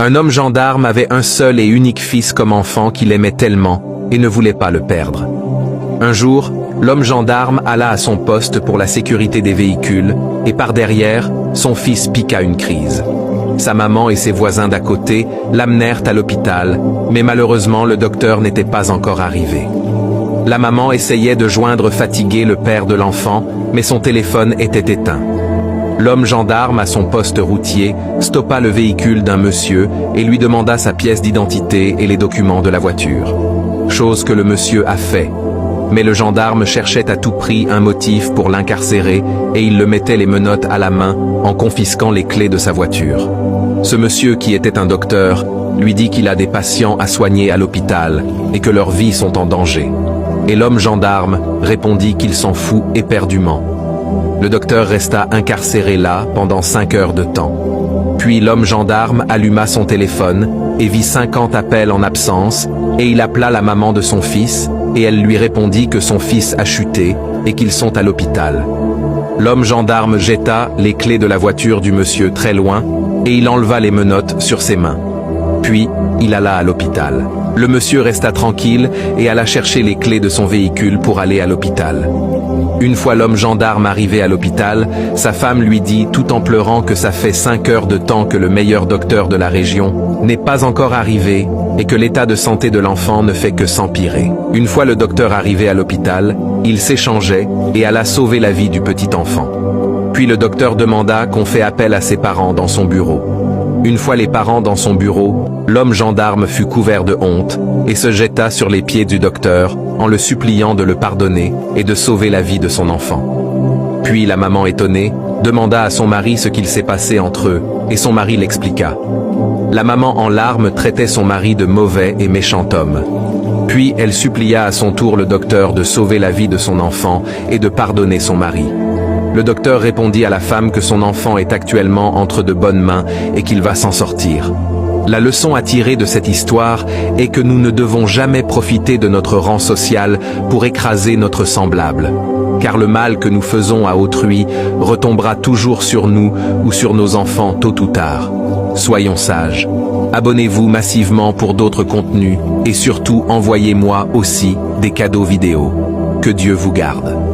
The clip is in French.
Un homme gendarme avait un seul et unique fils comme enfant qu'il aimait tellement et ne voulait pas le perdre. Un jour, l'homme gendarme alla à son poste pour la sécurité des véhicules et par derrière, son fils piqua une crise. Sa maman et ses voisins d'à côté l'amenèrent à l'hôpital, mais malheureusement le docteur n'était pas encore arrivé. La maman essayait de joindre fatigué le père de l'enfant, mais son téléphone était éteint. L'homme gendarme à son poste routier stoppa le véhicule d'un monsieur et lui demanda sa pièce d'identité et les documents de la voiture. Chose que le monsieur a fait. Mais le gendarme cherchait à tout prix un motif pour l'incarcérer et il le mettait les menottes à la main en confisquant les clés de sa voiture. Ce monsieur, qui était un docteur, lui dit qu'il a des patients à soigner à l'hôpital et que leurs vies sont en danger. Et l'homme gendarme répondit qu'il s'en fout éperdument. Le docteur resta incarcéré là pendant 5 heures de temps. Puis l'homme gendarme alluma son téléphone et vit 50 appels en absence et il appela la maman de son fils et elle lui répondit que son fils a chuté et qu'ils sont à l'hôpital. L'homme gendarme jeta les clés de la voiture du monsieur très loin et il enleva les menottes sur ses mains. Puis, il alla à l'hôpital. Le monsieur resta tranquille et alla chercher les clés de son véhicule pour aller à l'hôpital. Une fois l'homme gendarme arrivé à l'hôpital, sa femme lui dit tout en pleurant que ça fait 5 heures de temps que le meilleur docteur de la région n'est pas encore arrivé et que l'état de santé de l'enfant ne fait que s'empirer. Une fois le docteur arrivé à l'hôpital, il s'échangeait et alla sauver la vie du petit enfant. Puis le docteur demanda qu'on fait appel à ses parents dans son bureau. Une fois les parents dans son bureau, l'homme gendarme fut couvert de honte et se jeta sur les pieds du docteur en le suppliant de le pardonner et de sauver la vie de son enfant. Puis la maman étonnée demanda à son mari ce qu'il s'est passé entre eux et son mari l'expliqua. La maman en larmes traitait son mari de mauvais et méchant homme. Puis elle supplia à son tour le docteur de sauver la vie de son enfant et de pardonner son mari. Le docteur répondit à la femme que son enfant est actuellement entre de bonnes mains et qu'il va s'en sortir. La leçon à tirer de cette histoire est que nous ne devons jamais profiter de notre rang social pour écraser notre semblable. Car le mal que nous faisons à autrui retombera toujours sur nous ou sur nos enfants tôt ou tard. Soyons sages. Abonnez-vous massivement pour d'autres contenus et surtout envoyez-moi aussi des cadeaux vidéo. Que Dieu vous garde.